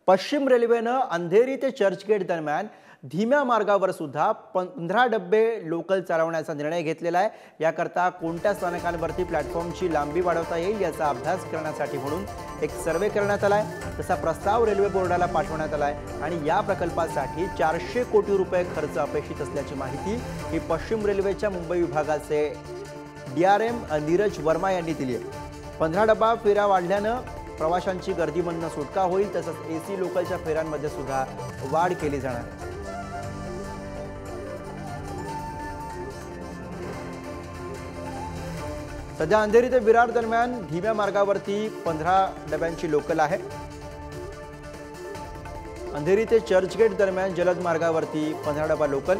पश्चिम रेल्वेनं अंधेरी ते चर्चगेट दरम्यान धीम्या मार्गावर सुद्धा 15 डब्बे लोकल चालवण्याचा निर्णय घेतलेला आहे। याकरता कोणत्या स्थानकांवरती प्लॅटफॉर्मची लांबी वाढवता येईल याचा अभ्यास करण्यासाठी म्हणून एक सर्वे करण्यात आला आहे। तसा प्रस्ताव रेल्वे बोर्डाला पाठवण्यात आला आहे आणि या प्रकल्पासाठी 400 कोटी रुपये खर्च अपेक्षित असल्याची माहिती ही पश्चिम रेल्वेच्या मुंबई विभागाचे DRM नीरज वर्मा यांनी दिली आहे। 15 डब्बा फेऱ्या वाढल्यानं प्रवाशांची गर्दीमधून सुटका होईल, तसंच AC लोकलच्या फेऱ्यांमध्ये सुद्धा वाढ केली जाणार आहे। सध्या अंधेरी ते विरार दरम्यान धीम्या मार्गावरती 15 डब्यांची लोकल आहे। अंधेरी ते चर्चगेट दरम्यान जलद मार्गावरती 15 डबा लोकल।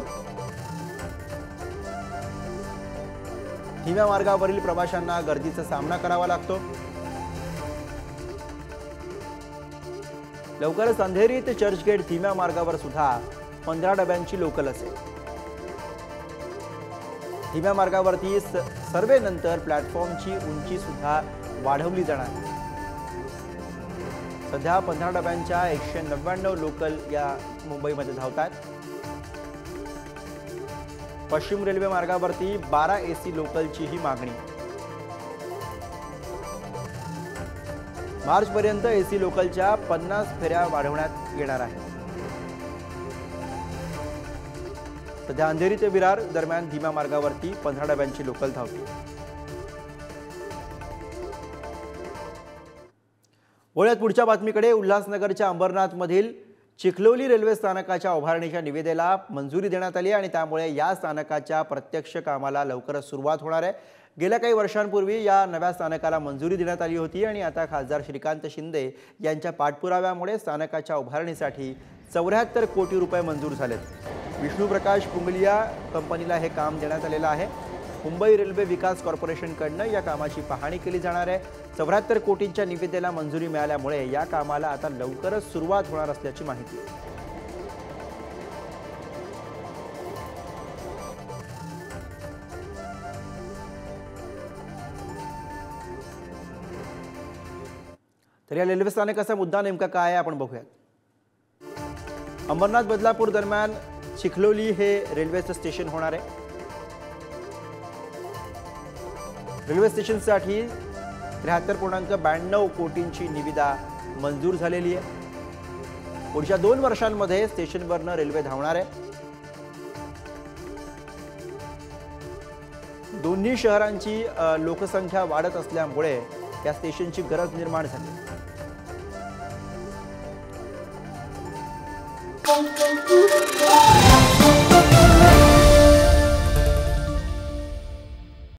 धीम्या मार्गावरील प्रवाशांना गर्दीचा सामना करावा लागतो। लवकरच अंधेरी ते चर्चगेट धीम्या मार्गावर सुद्धा 15 डब्यांची लोकल असेल। धीम्या मार्गावरती सर्वेनंतर प्लॅटफॉर्मची उंची सुद्धा वाढवली जाणार आहे। सध्या 15 डब्यांच्या 199 लोकल या मुंबईमध्ये धावतात। पश्चिम रेल्वे मार्गावरती 12 AC लोकलची ही मागणी। मार्च पर्यंत AC लोकलच्या 50 फेऱ्या वाढवण्यात येणार आहे। सध्या अंधेरी ते विरार दरम्यान धीम्या मार्गावरती 15 डब्यांची लोकल धावते। वळूयात पुढच्या बातमीकडे। उल्हासनगरच्या अंबरनाथमधील चिखलोली रेल्वे स्थानकाच्या उभारणीच्या निविदेला मंजुरी देण्यात आली आणि त्यामुळे या स्थानकाच्या प्रत्यक्ष कामाला लवकरच सुरुवात होणार आहे। गेल्या काही वर्षांपूर्वी या नव्या स्थानकाला मंजुरी देण्यात आली होती आणि आता खासदार श्रीकांत शिंदे यांच्या पाठपुराव्यामुळे स्थानकाच्या उभारणीसाठी 74 कोटी रुपये मंजूर झालेत। विष्णू प्रकाश पुंगलिया कंपनीला हे काम देण्यात आलेलं आहे। मुंबई रेल्वे विकास कॉर्पोरेशनकडून या कामाची पाहणी केली जाणार आहे। 74 कोटींच्या निविदेला मंजुरी मिळाल्यामुळे या कामाला आता लवकरच सुरुवात होणार असल्याची माहिती आहे। तर या रेल्वे स्थानकाचा मुद्दा नेमका काय आहे आपण बघूया। अंबरनाथ बदलापूर दरम्यान चिखलोली हे रेल्वेचं स्टेशन होणार आहे। रेल्वे स्टेशनसाठी 73.92 कोटींची निविदा मंजूर झालेली आहे। पुढच्या 2 वर्षांमध्ये स्टेशनवरनं रेल्वे धावणार आहे। दोन्ही शहरांची लोकसंख्या वाढत असल्यामुळे या स्टेशनची गरज निर्माण झाली। Thank you.